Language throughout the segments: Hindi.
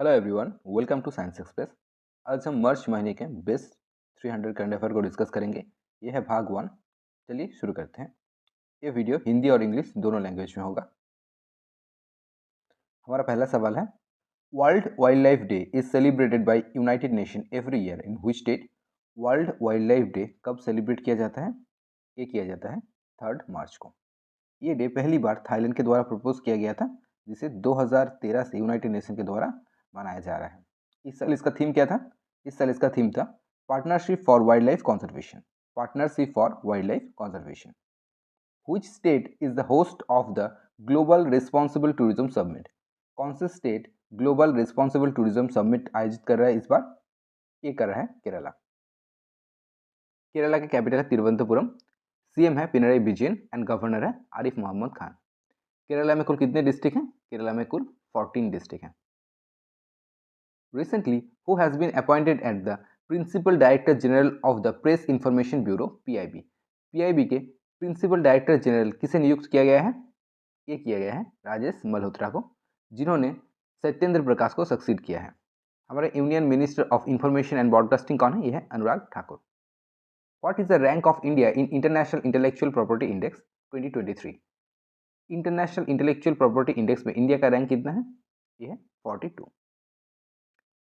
Hello everyone, welcome to science express. आज हम मार्च महीने के बेस्ट 300 करंट अफेयर को डिस्कस करेंगे। ये है भाग 1। चलिए शुरू करते हैं। ये वीडियो हिंदी और इंग्लिश दोनों लैंग्वेज में होगा। हमारा पहला सवाल है, world wildlife day is celebrated by United Nation every year in which date? World wildlife day कब सेलिब्रेट किया जाता है? ये किया जाता है 3 मार्च को। ये डे पहली बार थाईलैंड के द्वारा प्रपोज किया गया था, जिसे 2013 से यूनाइटेड नेशन के द्वारा मनाया जा रहा है। इस साल इसका थीम क्या था? इस साल इसका थीम था partnership for wild life conservation. Partnership for wild life conservation. Which state is the host of the Global Responsible Tourism Summit? कौन से state global responsible tourism summit आयोजित कर रहा है इस बार? ये कर रहा है केरला। केरला का कैपिटल है तिरुवनंतपुरम। सीएम है पिनराई विजयन एंड गवर्नर है आरिफ मोहम्मद खान। केरला में कुल कितने डिस्ट्रिक्ट हैं? केरला में कुल 14 डिस्ट्रिक्ट हैं। Recently, who has been appointed as the Principal Director General of the Press Information Bureau (PIB)? PIB के प्रिंसिपल डायरेक्टर जनरल किसे नियुक्त किया गया है? ये किया गया है राजेश मल्होत्रा को, जिन्होंने सत्येंद्र प्रकाश को सक्सीड किया है। हमारे union minister of information and broadcasting कौन है? ये है Anurag Thakur. What is the rank of India in international intellectual property index 2023? International intellectual property index में इंडिया का रैंक कितना है? ये है 42।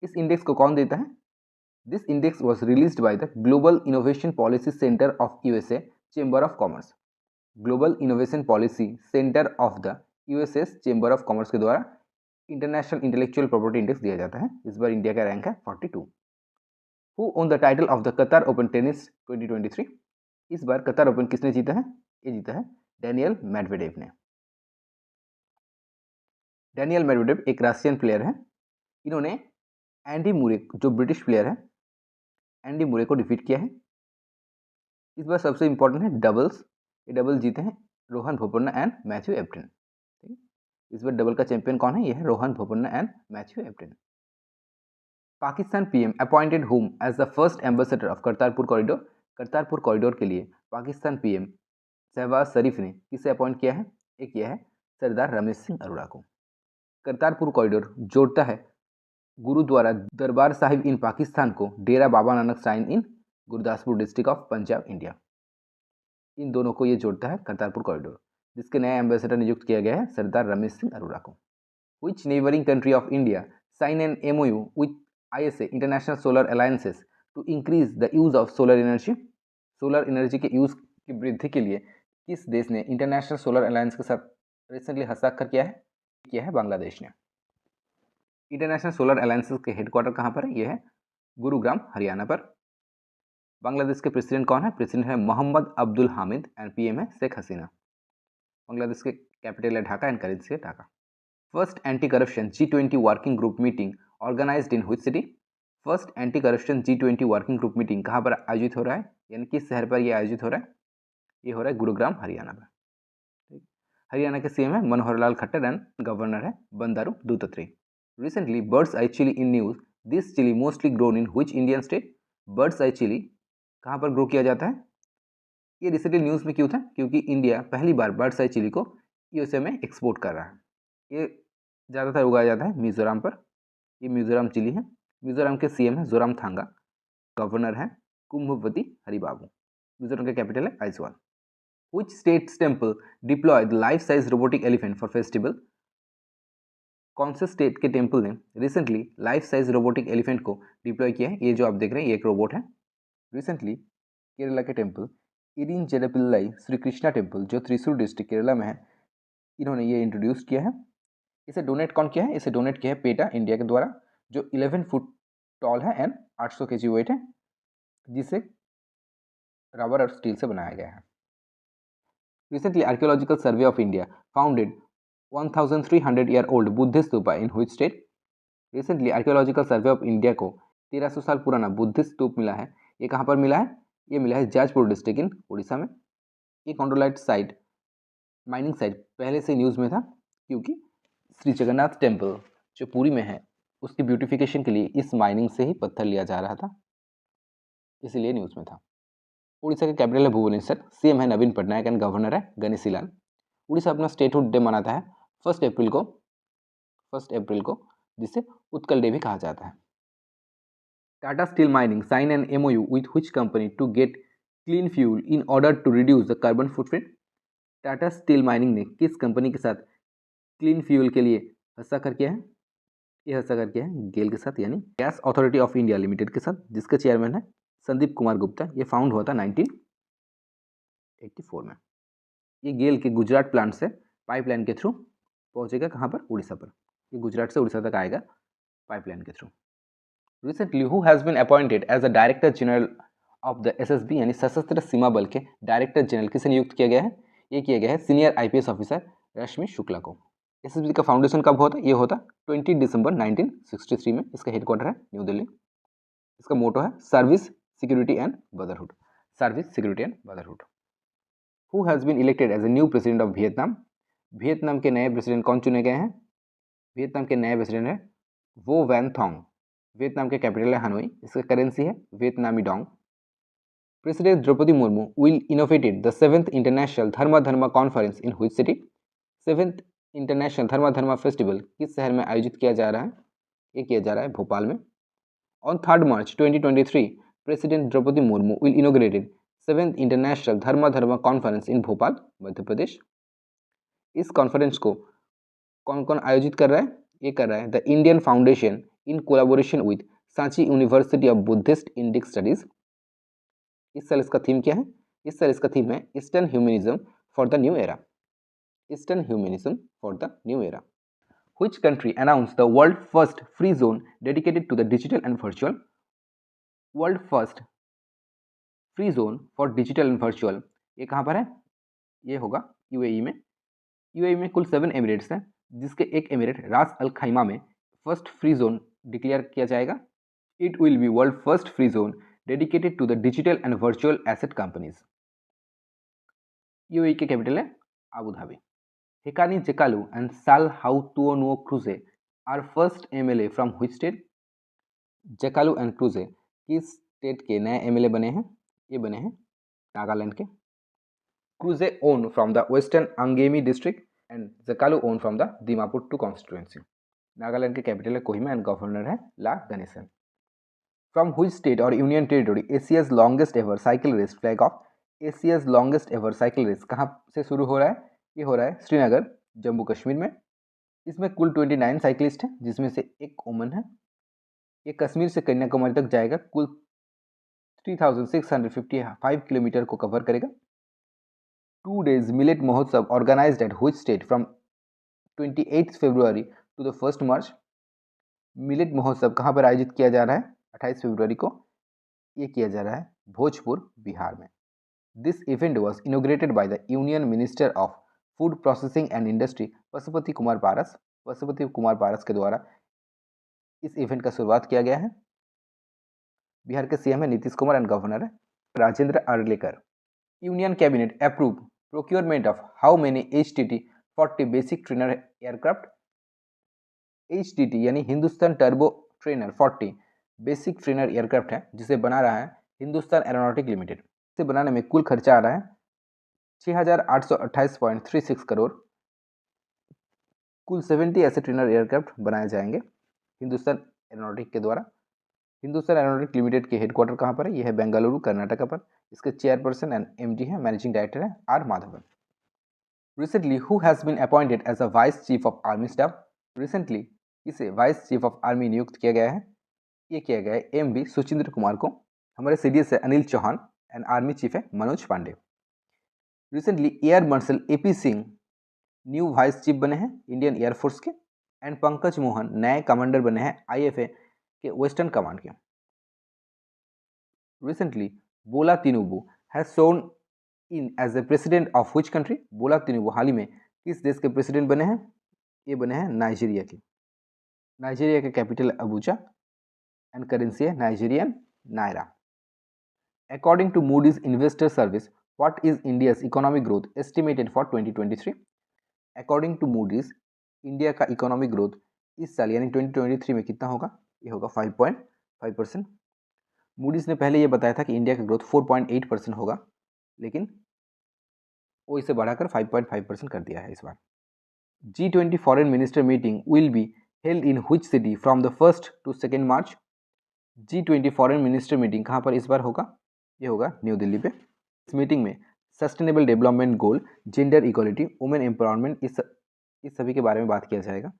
इस इंडेक्स को कौन देता है? This index was released by the global innovation policy centre of USA chamber of commerce. Global innovation policy centre of the USS chamber of commerce के द्वारा इंटरनेशनल इंटेलेक्चुअल प्रॉपर्टी इंडेक्स दिया जाता है। इस बार इंडिया का रैंक है 42। Who own the title of the Qatar open tennis 2023? इस बार कतर ओपन किसने जीता है? ये जीता है डैनियल मेडवेडेव ने। डैनियल मेडवेडेव एक रशियन प्लेयर है। इन्होंने एंडी मुरे, जो ब्रिटिश प्लेयर है, एंडी मुरे को डिफीट किया है। इस बार सबसे इंपॉर्टेंट है डबल्स। ये डबल जीते हैं Rohan Bopanna and Matthew Ebden. इस बार डबल का चैंपियन कौन है? ये है Rohan Bopanna and Matthew Ebden. Pakistan PM appointed whom as the first ambassador of Kartarpur corridor? Kartarpur corridor के लिए पाकिस्तान पीएम शहबाज शरीफ ने किसे अपॉइंट किया है? ये किया है सरदार रमेश सिंह अरोड़ा को। करतारपुर कॉरिडोर जोड़ता है गुरुद्वारा दरबार साहिब इन पाकिस्तान को डेरा बाबा नानक साइन in Gurdaspur district of Punjab India. इन दोनों को ये जोड़ता है करतारपुर कॉरिडोर, जिसके नए एम्बेसडर नियुक्त किया गया है सरदार रमेश सिंह अरोड़ा को। Which neighboring country of India sign an MOU with ISA International Solar Alliances to increase the use of solar energy? Solar energy के यूज़ की वृद्धि के लिए किस देश ने इंटरनेशनल सोलर अलायंस के साथ रिसेंटली हस्ताक्षर किया है? किया है बांग्लादेश ने। इंटरनेशनल सोलर अलायंस के हेडक्वार्टर कहाँ पर है? ये है गुरुग्राम हरियाणा पर। बांग्लादेश के प्रेसिडेंट कौन है? प्रेसिडेंट है मोहम्मद अब्दुल हामिद एंड पीएम है शेख हसीना। बांग्लादेश के कैपिटल है ढाका एंड करेंसी है Dhaka. First anti corruption G20 working group meeting organised in which city? First anti corruption G20 working group meeting कहाँ पर आयोजित हो रहा है, यानी किस शहर पर यह आयोजित हो रहा है? ये हो रहा है गुरुग्राम हरियाणा में। ठीक। हरियाणा के सीएम है मनोहर लाल खट्टर एंड गवर्नर है Bandaru Dattatreya. Recently bird's eye chilli in news, this chilli mostly grown in which Indian state? Bird's eye chilli कहाँ पर ग्रो किया जाता है? ये रिसेंटली न्यूज़ में क्यों था? क्योंकि इंडिया पहली बार बर्ड्स आई चिली को यूएसए में एक्सपोर्ट कर रहा है। ये ज़्यादातर उगाया जाता है मिजोरम पर। ये मिजोरम चिली है। मिजोरम के सीएम है जोरामथांगा, गवर्नर है कुम्भवती हरिबाबू। मिजोरम का कैपिटल है Aizawl. Which state's temple deploy the life-size robotic elephant for festival? कौन से स्टेट के टेम्पल ने recently life size robotic elephant को डिप्लॉय किया है? ये जो आप देख रहे हैं ये एक रोबोट है। रिसेंटली केरला के temple Irinjadappilly Shri Krishna temple, जो त्रिशूर डिस्ट्रिक्ट केरला में है, इन्होंने ये इंट्रोड्यूस किया है। इसे डोनेट कौन किया है? इसे डोनेट किया है पेटा इंडिया के द्वारा, जो 11 फुट टॉल है एंड 800 kg वेट है, जिसे रबर और स्टील से बनाया गया है। Recently archaeological survey of India founded 1300 year old Buddhist stupa in which state? Recently archaeological survey of India को 1300 साल पुराना बुद्धिस्ट स्तूप मिला है। ये कहाँ पर मिला है? ये मिला है जाजपुर डिस्ट्रिक्ट इन उड़ीसा में। ये कॉन्ड्रोलाइट साइट, माइनिंग साइट पहले से न्यूज़ में था, क्योंकि श्री जगन्नाथ टेम्पल जो पुरी में है उसकी ब्यूटिफिकेशन के लिए इस माइनिंग से ही पत्थर लिया जा रहा था, इसीलिए न्यूज़ में था। उड़ीसा का कैपिटल है भुवनेश्वर। सीएम है नवीन पटनायक एंड गवर्नर है गणेशी लाल। उड़ीसा अपना स्टेटहुड डे मनाता है 1 अप्रैल को जिसे उत्कल डे भी कहा जाता है। Tata steel mining sign an MOU with which company to get clean fuel in order to reduce the carbon footprint. Tata steel mining ने किस कंपनी के साथ क्लीन फ्यूल के लिए हस्ताक्षर किया है? ये हस्ताक्षर किया है गेल के साथ, यानी gas authority of India limited के साथ, जिसके चेयरमैन है संदीप कुमार गुप्ता। ये फाउंड हुआ था 1984 में। ये गेल के गुजरात प्लांट से पाइपलाइन के थ्रू पहुंचेगा कहाँ पर? उड़ीसा पर। ये गुजरात से उड़ीसा तक आएगा पाइपलाइन के through. Recently who has been appointed as the director general of the SSB यानी सशस्त्र सीमा बल के डायरेक्टर जनरल किसे नियुक्त किया गया है? ये किया गया है सीनियर IPS ऑफिसर रश्मि शुक्ला को। SSB का फाउंडेशन कब होता? ये होता 20 दिसंबर 1963 में। इसका हेडक्वार्टर है न्यू दिल्ली। इसका मोटो है service, security and brotherhood. Service, security and brotherhood. Who has been elected as a new president of Vietnam? Vietnam के नए प्रेसिडेंट कौन चुने गए हैं? वियतनाम के नए प्रेसिडेंट है वो वैन थॉन्ग। वियतनाम के कैपिटल है हनोई। इसका करेंसी है वियतनामी dong. President Droupadi Murmu will inaugurated the 7th International Dharma Dharma Conference in which city? 7th international Dharma Dharma festival किस शहर में आयोजित किया जा रहा है? ये किया जा रहा है भोपाल में। On 3 March 2023 president Droupadi Murmu will inaugurated 7th international Dharma Dharma conference in Bhopal, Madhya Pradesh. इस कॉन्फ्रेंस को कौन कौन आयोजित कर रहा है? ये कर रहा है the Indian foundation in collaboration with Sanchi university of Buddhist Indic studies. इस साल इसका थीम क्या है? इस साल इसका थीम है eastern humanism for the new era. Eastern humanism for the new era. Which country announced the world first free zone dedicated to the digital and virtual? World first free zone for digital and virtual ये कहाँ पर है? ये होगा UAE में। UAE में कुल 7 एमिरेट्स हैं, जिसके एक एमिरेट रास अल खैमा में फर्स्ट फ्री जोन डिक्लेयर किया जाएगा। It will be world first free zone dedicated to the digital and virtual asset companies. UAE के कैपिटल है Abu Dhabi. Hekani Jekalu and Sal Hautuonuo Cruze are first MLA from which state? Jekalu and Cruze किस स्टेट के नए MLA बने हैं? ये बने हैं नागालैंड के। Cruze own from the Western Angemi district and Jekalu own from the Dimapur 2 constituency. Nagaland के कैपिटल है कोहिमा एंड गवर्नर है ला Ganesan. From which state or union territory Asia's longest ever cycle race flag off? Asia's longest ever cycle race कहाँ से शुरू हो रहा है? ये हो रहा है श्रीनगर, जम्मू कश्मीर में। इसमें कुल 29 साइकिलिस्ट हैं, जिसमें से एक ओमन है। ये कश्मीर से कन्याकुमारी तक जाएगा, कुल 3655 किलोमीटर को कवर करेगा। 2 days मिलेट महोत्सव organised at which state from 28 फरवरी टू द 1 मार्च। मिलेट महोत्सव कहाँ पर आयोजित किया जा रहा है? 28 फरवरी को ये किया जा रहा है भोजपुर, बिहार में। This event was inaugurated by the union minister of food processing and industry Pashupati Kumar Paras. Pashupati Kumar Paras के द्वारा इस इवेंट का शुरुआत किया गया है। बिहार के CM है नीतीश कुमार एंड गवर्नर है Rajendra Arlekar. Union cabinet approve procurement of how many HTT 40 basic trainer aircraft. HTT यानी Hindustan turbo trainer 40 basic trainer aircraft है, जिसे बना रहा है हिंदुस्तान एरोनॉटिक लिमिटेड। इसे बनाने में कुल खर्चा आ रहा है 6828.36 करोड़। कुल 70 ऐसे ट्रेनर एयरक्राफ्ट बनाए जाएंगे हिंदुस्तान एरोनॉटिक के द्वारा। हिंदुस्तान एरोनॉटिक लिमिटेड के हेडक्वार्टर कहाँ पर है? यह है बेंगलुरु, कर्नाटका पर। इसके चेयरपर्सन एंड MD है, मैनेजिंग डायरेक्टर है R Madhavan. Recently who has been appointed as a vice chief of army staff? Recently इसे वाइस चीफ ऑफ आर्मी नियुक्त किया गया है। ये किया गया है MV सुचिंद्र कुमार को। हमारे CDS है Anil Chauhan and army chief है Manoj Pande. Recently air marshal AP Singh new vice chief बने हैं इंडियन एयरफोर्स के एंड पंकज मोहन नए कमांडर बने हैं IFA के वेस्टर्न कमांड के। Recently Bola Tinubu has sworn in as a president of which country? Bola Tinubu हाल ही में किस देश के प्रेसिडेंट बने हैं? ये बने हैं नाइजीरिया के। नाइजीरिया के कैपिटल अबूजा एंड करेंसी है Nigerian naira. According to Moody's investor service what is India's economic growth estimated for 2023? According to Moody's India का इकोनॉमिक ग्रोथ इस साल यानी 2023 में कितना होगा? ये होगा 5.5%। मूडीज ने पहले ये बताया था कि इंडिया का ग्रोथ 4.8% होगा, लेकिन वो इसे बढ़ाकर 5.5% कर दिया है इस बार। G20 foreign minister meeting will be held in which city from the 1 to 2 March. G20 foreign minister meeting कहाँ पर इस बार होगा? ये होगा न्यू दिल्ली पे। इस मीटिंग में sustainable development goal, gender equality, women empowerment, इस सभी के बारे में बात किया जाएगा।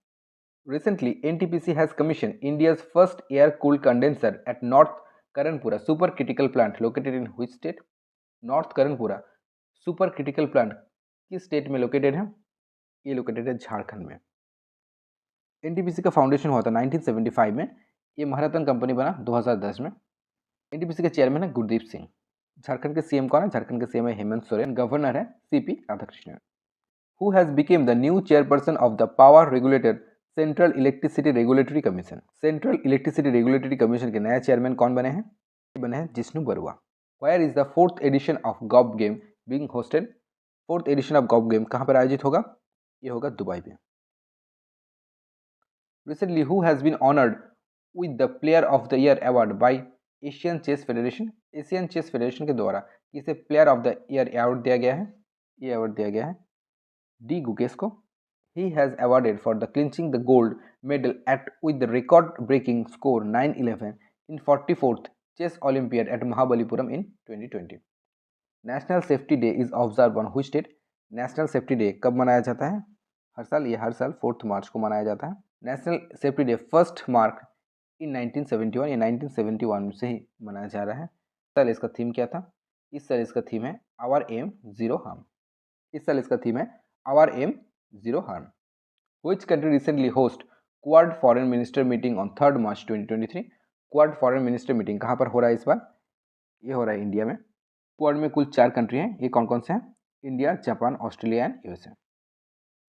Recently, NTPC has commissioned India's first air-cooled condenser at North Karanpura supercritical plant located in which state? North Karanpura supercritical plant किस स्टेट में लोकेटेड है? ये लोकेटेड है झारखंड में। एनटीपीसी का फाउंडेशन हुआ था 1975 में। ये महारत्न कंपनी बना 2010 में। एनटीपीसी के चेयरमैन है गुरदीप सिंह। झारखंड के सीएम कौन है? झारखंड के सीएम है हेमंत सोरेन। गवर्नर है CP Radhakrishnan. Who has become the new chairperson of the power regulator central electricity regulatory commission? Central electricity regulatory commission के नए चेयरमैन कौन बने हैं? बने हैं Jishnu Barua. Where is the 4th edition of gob game being hosted? 4th edition of gob game कहाँ पर आयोजित होगा? ये होगा दुबई में। Recently, who has been honored with the Player of the Year award by Asian chess federation? Asian chess federation के द्वारा किसे player of the year award दिया गया है? ये अवार्ड दिया गया है डी गुकेश को। He has awarded for the clinching the gold medal at with the record-breaking score 9-11 in 44th Chess Olympiad at Mahabalipuram in 2020. National Safety Day is observed on which date? National Safety Day कब मनाया जाता है? हर साल। ये हर साल 4 मार्च को मनाया जाता है। National Safety Day first mark in 1971, ये 1971 से ही मनाया जा रहा है। साल इसका थीम क्या था? इस साल इसका थीम है आवर एम जीरो हार्म। इस साल इसका थीम है our aim zero harm. Which country recently host Quad Foreign Minister meeting on 3rd March 2023? Quad Foreign Minister meeting कहाँ पर हो रहा है इस बार? ये हो रहा है इंडिया में। क्वाड में कुल 4 कंट्री हैं। ये कौन कौन से हैं? India, Japan, Australia and USA.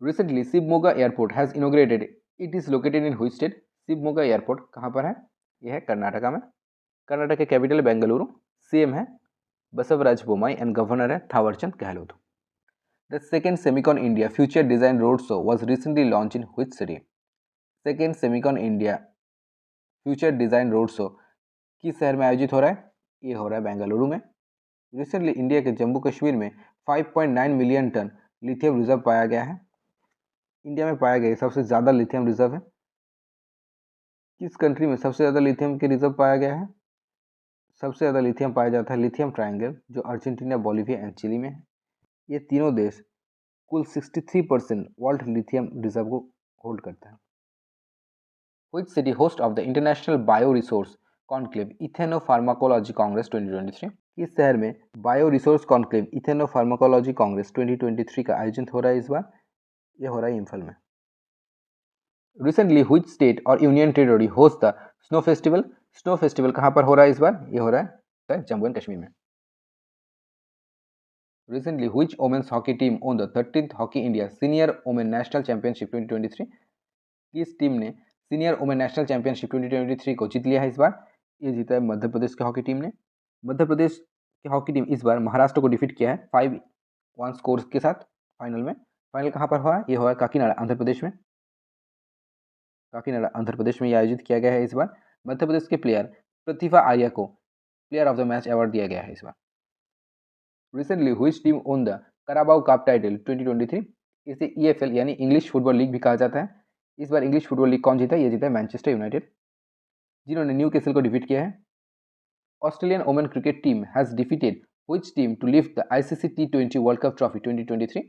Recently, Shivamogga airport has inaugurated. It is located in which state? Shivamogga airport कहाँ पर है? यह है कर्नाटका में। कर्नाटक के कैपिटल बेंगलुरु। सीएम है बसवराज बोम्मई एंड गवर्नर है Thawarchand Gehlot. The second Semicon India Future Design Roadshow was recently launched in which city? Second Semicon India Future Design Roadshow किस शहर में आयोजित हो रहा है? ये हो रहा है बेंगलुरु में। रिसेंटली इंडिया के जम्मू कश्मीर में 5.9 मिलियन टन लिथियम रिजर्व पाया गया है। इंडिया में पाया गया सबसे ज़्यादा लिथियम रिजर्व है। किस कंट्री में सबसे ज़्यादा लिथियम के रिजर्व पाया गया है? सबसे ज़्यादा लिथियम पाया जाता है लिथियम ट्रायंगल, जो अर्जेंटीना, बोलिविया एंड चिली में है। ये तीनों देश कुल 63% वर्ल्ड लिथियम रिजर्व को होल्ड करता है। Which city host of the International Bio-Resource Conclave Ethnopharmacology Congress 2023? किस शहर में बायो रिसोर्स कॉन्क्लेव इथेनोफार्माकोलॉजी कांग्रेस 2023 का आयोजन हो रहा है इस बार? ये हो रहा है इम्फल में। Recently, which state और union territory host the snow festival? Snow festival कहाँ पर हो रहा है इस बार? ये हो रहा है जम्मू एंड कश्मीर में। Recently, which women's hockey team won the 13th Hockey India Senior Women National Championship 2023? किस टीम ने सीनियर वुमेन नेशनल चैंपियनशिप 2023 को जीत लिया है इस बार? ये जीता है मध्य प्रदेश की हॉकी टीम ने। मध्य प्रदेश की हॉकी टीम इस बार महाराष्ट्र को डिफीट किया है 5-1 स्कोर के साथ फाइनल में। फाइनल कहाँ पर हुआ है? ये हुआ है काकीनाडा, आंध्र प्रदेश में। काकीनाडा, आंध्र प्रदेश में ये आयोजित किया गया है इस बार। मध्य प्रदेश के प्लेयर प्रतिभा आर्या को player of the match award दिया गया है इस बार। Recently which team won the Carabao cup title 2023? इसे EFL यानी इंग्लिश फुटबॉल लीग भी कहा जाता है। इस बार इंग्लिश फुटबॉल लीग कौन जीता? ये जीता है मैनचेस्टर यूनाइटेड, जिन्होंने न्यू कैसल को डिफीट किया है। Australian women cricket team has defeated which team to lift the ICC T20 world cup trophy 2023?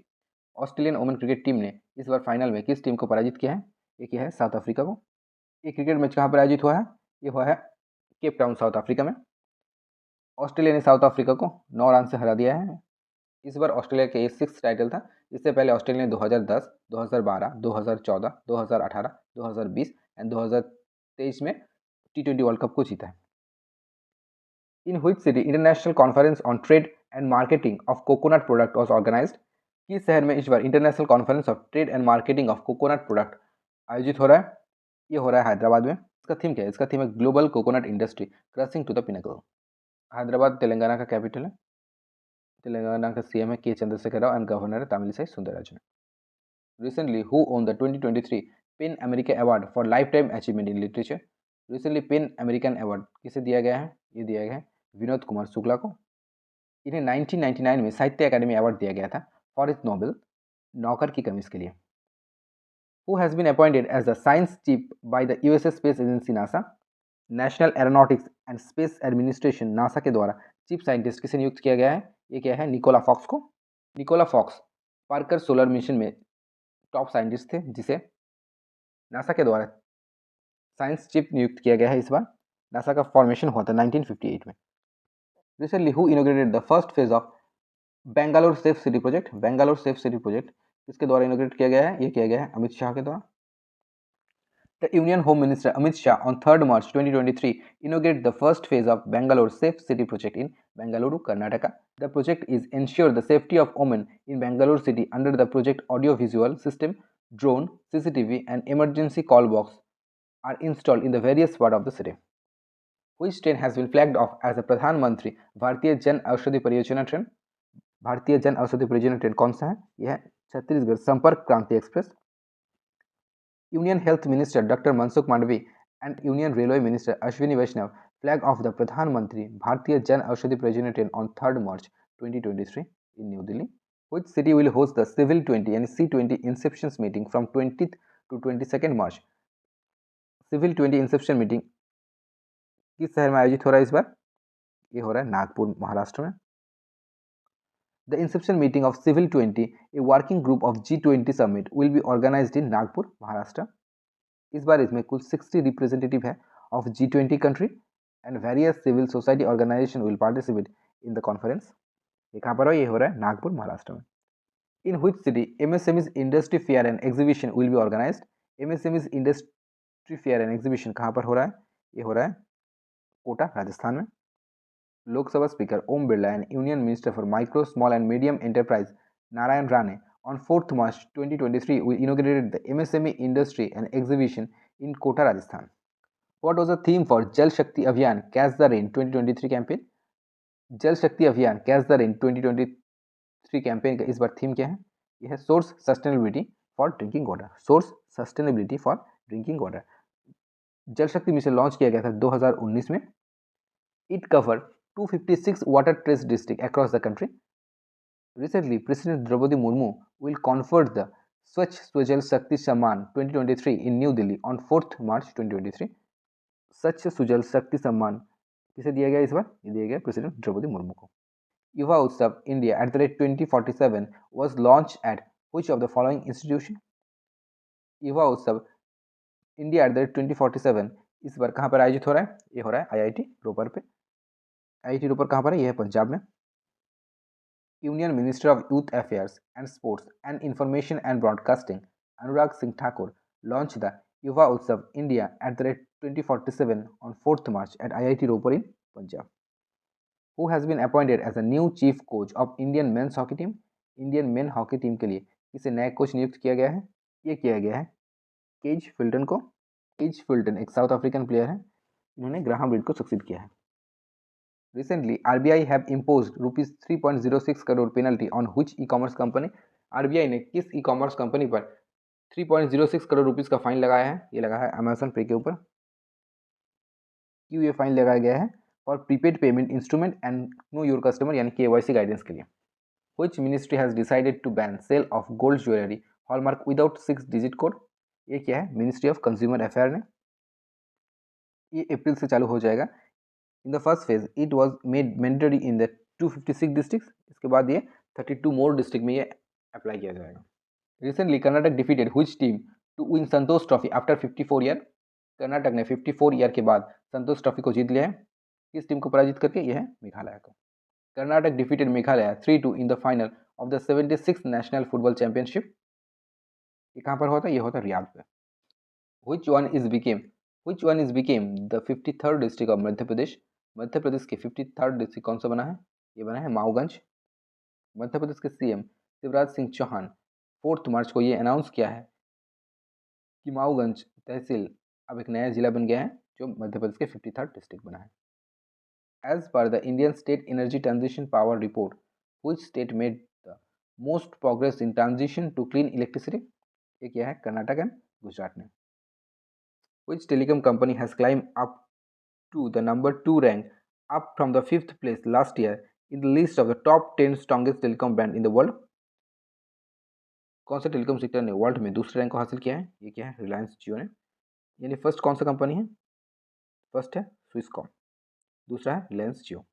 Australian women cricket team ने इस बार फाइनल में किस टीम को पराजित किया है? ये किया है साउथ अफ्रीका को। ये क्रिकेट मैच कहाँ पर आयोजित हुआ है? ये हुआ है केप टाउन, साउथ अफ्रीका में। ऑस्ट्रेलिया ने साउथ अफ्रीका को 9 रन से हरा दिया है। इस बार ऑस्ट्रेलिया के ये 6th टाइटल था। इससे पहले ऑस्ट्रेलिया ने 2010, 2012, 2014, 2018, 2020 एंड 2023 में T20 वर्ल्ड कप को जीता है। In which city international conference on trade and marketing of coconut product was organized? किस शहर में इस बार international conference of trade and marketing of coconut product आयोजित हो रहा है? ये हो रहा है हैदराबाद में। इसका थीम क्या है? इसका थीम है global coconut industry crossing to the pinnacle. Hyderabad Telangana का कैपिटल है। तेलंगाना का सीएम है के चंद्रशेखर राव एंड गवर्नर है Tamilisai Soundararajan. Recently, who won the 2023 PEN America award for lifetime achievement in literature? Recently PEN American award किसे दिया गया है? ये दिया गया है विनोद कुमार शुक्ला को। इन्हें 1999 में साहित्य अकादमी अवार्ड दिया गया था फॉर इस नोबेल नौकर की कमीज के लिए। Who has been appointed as the science chief by the USA Space Agency NASA? National aeronautics and space administration NASA के द्वारा चीफ साइंटिस्ट किसे नियुक्त किया गया है? ये क्या है? निकोला फॉक्स को। Nicola Fox Parker solar mission में टॉप साइंटिस्ट थे, जिसे नासा के द्वारा साइंस चीफ नियुक्त किया गया है। इस बार नासा का फॉर्मेशन हुआ था 1958 में। Recently who inaugurated the first phase of Bangalore safe city project? Bangalore safe city project किसके द्वारा इनोग्रेट किया गया है? ये किया गया है अमित शाह के द्वारा। The Union Home Minister Amit Shah on 3rd March 2023 inaugurated the first phase of Bangalore Safe City project in Bengaluru, Karnataka. The project is ensure the safety of women in Bangalore city under the project audio-visual system, drone, CCTV and emergency call box are installed in the various parts of the city. Which train has been flagged off as the Pradhan Mantri Bharatiya Jan Aushadhi Pariyojana train? भारतीय जन औषधि परियोजना ट्रेन कौन सा है? यह है छत्तीसगढ़ संपर्क क्रांति express. Union Health Minister Dr. Mansukh Mandvi and Union Railway Minister Ashwini Vaishnav flag off the Pradhan Mantri Bharatiya Jan Aushadhi Pariyojana train on 3rd March 2023 in New Delhi. Which city will host the Civil 20 and C20 Inceptions meeting from 20th to 22nd March? Civil 20 Inception meeting किस शहर में आयोजित हो रहा है इस बार? ये हो रहा है नागपुर, महाराष्ट्र में। The inception meeting of Civil 20, a working group of G20 summit, will be organized in Nagpur, Maharashtra. इस बार इसमें कुल 60 रिप्रेजेंटेटिव है of G20 country and various civil society organization will participate in the conference. ये कहाँ पर हो? ये हो रहा है नागपुर, महाराष्ट्र में। In which city MSME's industry fair and exhibition will be organized? MSME's industry fair and exhibition कहाँ पर हो रहा है? ये हो रहा है कोटा, राजस्थान में। Lok Sabha speaker Om Birla and union minister for micro small and medium enterprise Narayan Rane on 4th March 2023 we inaugurated the MSME industry and exhibition in Kota, Rajasthan. What was the theme for Jal Shakti Abhiyan Catch the Rain 2023 campaign? जल शक्ति अभियान कैच द रेन 2023 कैंपेन का इस बार थीम क्या है? यह है source sustainability for drinking water. Source sustainability for drinking water. जल शक्ति मिशन लॉन्च किया गया था 2019 में। It cover 256 water stressed districts across the country. Recently, President Draupadi Murmu will confer the Swachh Swajal Shakti Samman 2023 in New Delhi on 4th March 2023. स्वच्छ सुजल शक्ति सम्मान किसे दिया गया इस बार? ये दिया गया प्रेसिडेंट द्रौपदी मुर्मू को। युवा उत्सव India @2047 was launched at which of the following institution? युवा उत्सव इंडिया @2047 इस बार कहाँ पर आयोजित हो रहा है? ये हो रहा है IIT रोपर पे। IIT रोपर कहाँ पर है? यह है पंजाब में। Union minister of youth affairs and sports and information and broadcasting Anurag Singh Thakur launch the युवा उत्सव India @2047 on 4th March at IIT Ropar in Punjab. Who has been appointed as a new chief coach of Indian men's hockey team? Indian main hockey team के लिए किसे नया कोच नियुक्त किया गया है? ये किया गया है केज फिल्टन को। केज फिल्टन एक साउथ अफ्रीकन प्लेयर है, इन्होंने ग्राहम रीड को सक्सीड किया है। Recently, RBI have imposed rupees 3.06 crore penalty on which e-commerce company? RBI ने किस ई-कॉमर्स कंपनी पर 3.06 करोड़ रुपीस का फाइन लगाया है? ये लगा है अमेजन पे के ऊपर। क्यों ये फाइन लगाया गया है? For prepaid payment instrument and know your customer यानी KYC गाइडेंस के लिए। Which ministry has decided to ban sale of gold jewelry hallmark without 6-digit code? ये क्या है? मिनिस्ट्री ऑफ कंज्यूमर अफेयर ने। ये अप्रैल से चालू हो जाएगा। In the first phase, it was made mandatory in the 256 districts. इसके बाद ये 32 more district में ये अप्लाई किया जाएगा। Recently, Karnataka defeated which team to win Santosh trophy after 54 year? Karnataka ने 54 ईयर के बाद संतोष ट्रॉफी को जीत लिया है। किस टीम को पराजित करके? यह है मेघालय को। Karnataka defeated Meghalaya 3-2 in the final of the 76th National Football Championship. ये कहाँ पर होता है? ये होता है रियाद पे। Which one is became the 53rd district of Madhya Pradesh? Madhya Pradesh के 53rd डिस्ट्रिक्ट कौन सा बना है? ये बना है माऊगंज। मध्य प्रदेश के CM शिवराज सिंह चौहान 4th मार्च को ये अनाउंस किया है कि माऊगंज तहसील अब एक नया जिला बन गया है जो मध्य प्रदेश के 53rd डिस्ट्रिक्ट बना है। As per the Indian state energy transition power report which state made the most progress in transition to clean electricity? ये क्या है? कर्नाटक एंड गुजरात ने। Which telecom company has climbed up to the number 2 rank, up from the 5th place last year in the list of the top 10 strongest telecom brand in the world? कौन सा टेलीकॉम सेक्टर ने वर्ल्ड में दूसरे रैंक को हासिल किया है? ये क्या है? रिलायंस जियो ने। यानी फर्स्ट कौन सा कंपनी है? फर्स्ट है स्विसकॉम, दूसरा है रिलायंस जियो।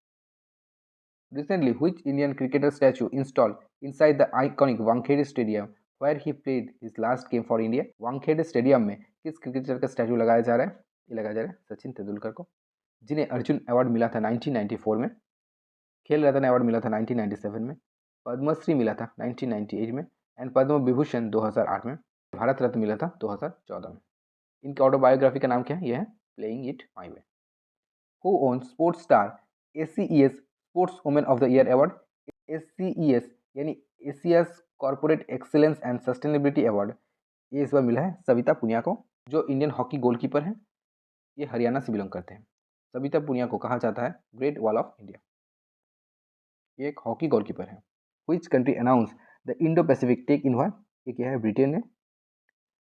Recently, which Indian cricketer statue installed inside the iconic Wankhede Stadium where he played his last game for India? Wankhede stadium में किस क्रिकेटर का स्टैचू लगाया जा रहा है? ये लगाया जा रहा है सचिन तेंदुलकर को, जिन्हें अर्जुन अवार्ड मिला था 1994 में, खेल रत्न अवार्ड मिला था 1997 में, पद्मश्री मिला था 1998 में एंड पद्म विभूषण 2008 में, भारत रत्न मिला था 2014 में। इनकी ऑटोबायोग्राफी का नाम क्या है? यह है playing it my way. Who owns sports star ACES sports women of the year award? ACES यानी Asia's corporate excellence and sustainability award, ये इस बार मिला है सविता पुनिया को, जो इंडियन हॉकी गोलकीपर हैं। ये हरियाणा से बिलोंग करते हैं। सविता पुनिया को कहा जाता है ग्रेट वॉल ऑफ इंडिया। ये एक हॉकी गोलकीपर है। Which country announce the Indo Pacific tech envoy? ये क्या है? ब्रिटेन ने।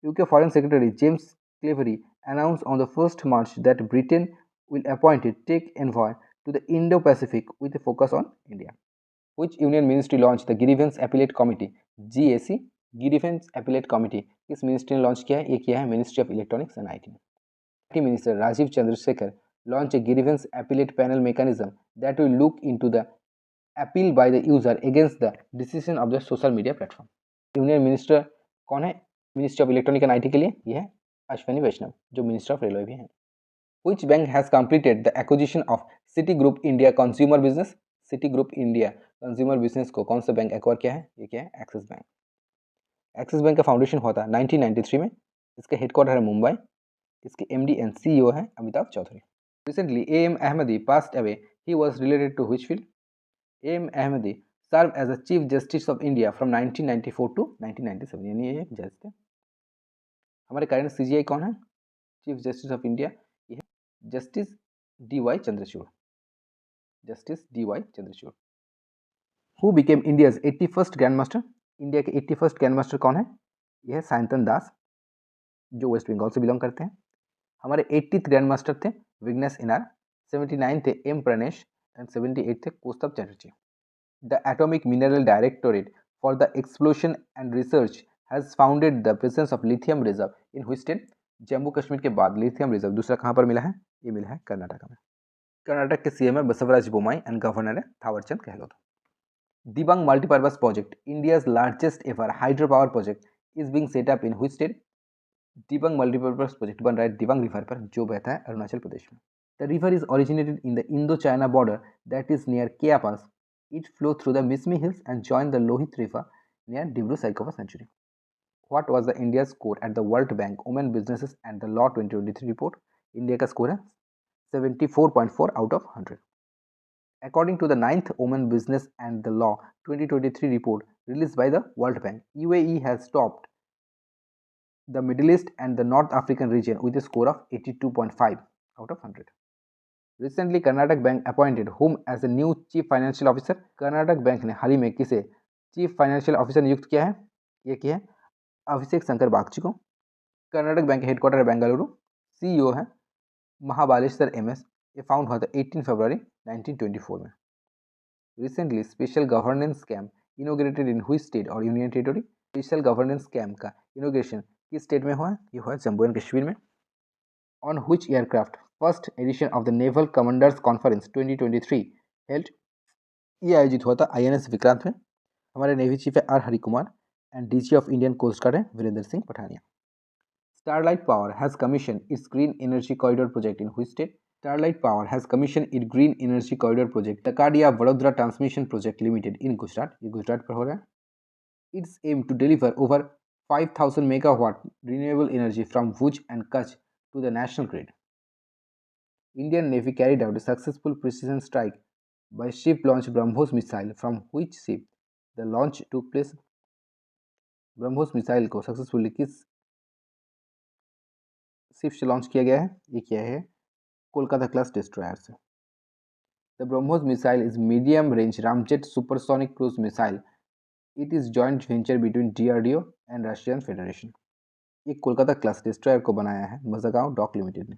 UK foreign secretary James Cleverly announced on the 1st March that Britain will appoint a tech envoy to the Indo-Pacific with a focus on India. Which union ministry launched the Grievance Appellate Committee? GAC, Grievance Appellate Committee किस मिनिस्ट्री ने लॉन्च किया है? ये किया है ministry of electronics and IT। IT minister Rajeev Chandrasekhar launched a Grievance Appellate Panel mechanism that will look into the appeal by the user against the decision of the social media platform. Union minister कौन है ministry of electronic and IT के लिए? यह है अश्विनी वैष्णव, जो मिनिस्टर ऑफ रेलवे भी हैं। Which bank has completed the acquisition of Citigroup India Consumer Business? Citigroup India Consumer Business को कौन सा बैंक एक्वायर किया है? ये क्या है? Axis bank. एक्सिस बैंक का फाउंडेशन हुआ था 1993 में। इसका हेडक्वार्टर है मुंबई। इसके MD एंड CEO है Amitabh Chaudhary. Recently, A.M. Ahmadi passed away. He was related to which field? A.M. Ahmadi served as the Chief Justice of India from 1994 to 1997, यानी ये एक जज थे। हमारे करंट CGI कौन है? चीफ जस्टिस ऑफ इंडिया ये है justice DY Chandrachud. Justice DY Chandrachud. Who became India's 81st grand master? India के 81st ग्रैंड मास्टर कौन है? यह है सायंतन दास, जो वेस्ट बंगाल से बिलोंग करते हैं। हमारे 80th ग्रैंड मास्टर थे विघ्नेश NR, 79 थे M प्रणेश एंड 78 थे Kaustubh Chatterjee. The atomic mineral directorate for the exploration and research has founded the presence of lithium reserve in which state? Jammu Kashmir के बाद लिथियम रिजर्व दूसरा कहाँ पर मिला है? ये मिला है कर्नाटक में। कर्नाटक के CM है बसवराज बोम्माई एंड गवर्नर है Thawarchand Gehlot. Dibang multipurpose project, India's largest ever hydro power project, is being set up in which state? Dibang multipurpose project बन रहा है दिबांग रिवर पर, जो बहता है अरुणाचल प्रदेश में। The river is originated in the Indo China border that is near Keya pass. It flows through the Mismi Hills and joins the Lohit River near Dibru-Saikhowa Sanctuary. What was the India's score at the World Bank Women Businesses and the Law 2023 report? India का स्कोर है 74.4 out of 100. According to the 9th Women Business and the Law 2023 report released by the World Bank, UAE has topped the Middle East and the North African region with a score of 82.5 out of 100. Recently, Karnataka Bank appointed whom as a new Chief Financial Officer? Karnataka bank ने हाल ही में किसे चीफ फाइनेंशियल ऑफिसर नियुक्त किया है? ये किया है अभिषेक शंकर बागची को। कर्नाटक बैंक का हेडक्वार्टर है बेंगलुरु। CEO है महाबालेश्वर MS। ये फाउंड हुआ था 18 फरवरी 1924 में। Recently special governance camp inaugurated in which state और union territory? Special governance camp का इनोग्रेशन किस स्टेट में हुआ है? ये हुआ है जम्मू एंड कश्मीर में। On which aircraft first edition of the naval commanders conference 2023 held? ये आयोजित हुआ था INS विक्रांत में। हमारे नेवी चीफ है R Harikumar and DG of Indian coast guard है Virendra Singh Pathania. Starlight Power has commissioned its green energy corridor project in which state? Starlight Power has commissioned its green energy corridor project Takadia Vadodara Transmission Project Limited in Gujarat. ये गुजरात पर हो रहा है। Its aim to deliver over 5,000 megawatt renewable energy from Bhuj and Kutch to the national grid. Indian Navy carried out a successful precision strike by ship-launched BrahMos missile from which ship? The launch took place. BrahMos missile को सक्सेसफुली किस शिप से लॉन्च किया गया है? ये किया है कोलकाता क्लास डिस्ट्रॉयर से। The BrahMos missile is medium range ramjet supersonic cruise missile. It is joint venture between DRDO and Russian federation. ये कोलकाता क्लास डिस्ट्रॉयर को बनाया है मजगांव डॉक लिमिटेड ने।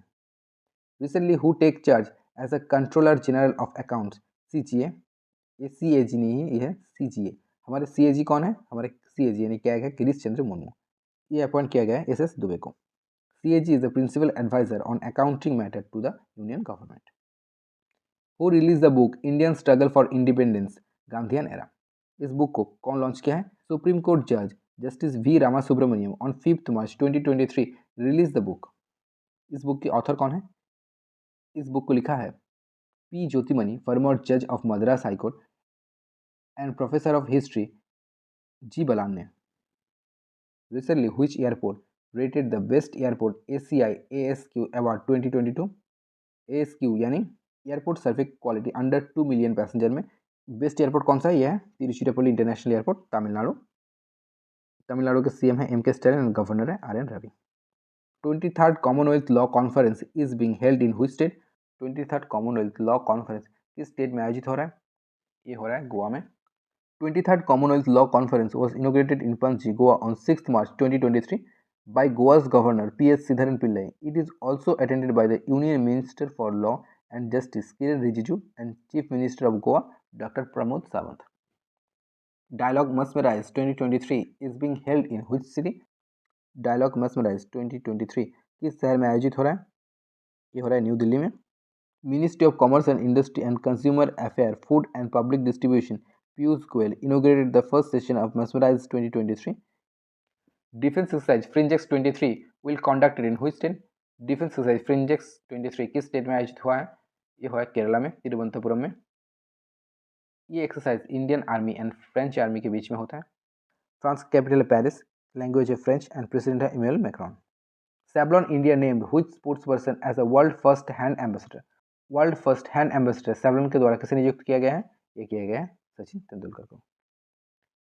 Recently who take charge as a controller general of accounts? CGA. ये CAG नहीं है, ये है CGA. हमारे CAG कौन है? हमारे CAG यानी क्या है? गिरीश चंद्र मुर्मू। ये अपॉइंट किया गया है SS दुबे को। CAG is the principal advisor on accounting matter to the Union government. Who released the book Indian Struggle for Independence, Gandhian Era? इस बुक को कौन लॉन्च किया है? सुप्रीम कोर्ट जज justice V Ramasubramaniam on 5 March 2023 release the book. इस बुक के ऑथर कौन है? इस बुक को लिखा है P ज्योतिमणि, फॉर्मर जज of Madras high court and professor of history G Balan ने। Recently, which airport rated the best airport ACI ASQ Award 2022? ASQ यानी airport service quality under 2 million passenger में बेस्ट एयरपोर्ट कौन सा है? यह है तिरुचिरापल्ली इंटरनेशनल एयरपोर्ट, तमिलनाडु। तमिलनाडु के CM है MK स्टैलिन और गवर्नर है RN Ravi. 23rd commonwealth law conference is being held in which state? 23rd commonwealth law conference किस स्टेट में आयोजित हो रहा है? ये हो रहा है गोवा में। 23rd Commonwealth Law Conference was inaugurated in Panji, Goa on 6th March 2023 by Goa's Governor P.S. Sridharan Pillai. It is also attended by the Union Minister for Law and Justice Kiren Rijiju and Chief Minister of Goa Dr. Pramod Sawant. Dialogue Mesmerize 2023 is being held in which city? Dialogue Mesmerize 2023 किस शहर में आयोजित हो रहा है? ये हो रहा है न्यू दिल्ली में। Ministry of Commerce and Industry and Consumer Affairs, Food and Public Distribution Piyush Goyal inaugurated the first session of Mesmerize 2023. Defense exercise Fringex 23 will conducted in which state? Defense exercise Fringex 23 किस स्टेट में आयोजित हुआ है? ये हुआ है केरला में, तिरुवनंतपुरम में। ये exercise Indian army and French army के बीच में होता है। फ्रांस कैपिटल है पेरिस, लैंग्वेज है फ्रेंच एंड प्रेसिडेंट है Emmanuel Macron. Savlon India named which sportsperson as a world first hand ambassador? World first hand ambassador Savlon के द्वारा किसे नियुक्त किया गया है? ये किया गया है सचिन तेंदुलकर को।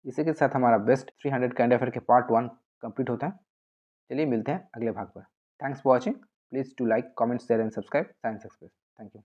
इसी के साथ हमारा बेस्ट 300 काइंड अफेयर के पार्ट 1 कंप्लीट होता है। चलिए मिलते हैं अगले भाग पर। Thanks for watching. Please to like, comment, share and subscribe science express. Thank you.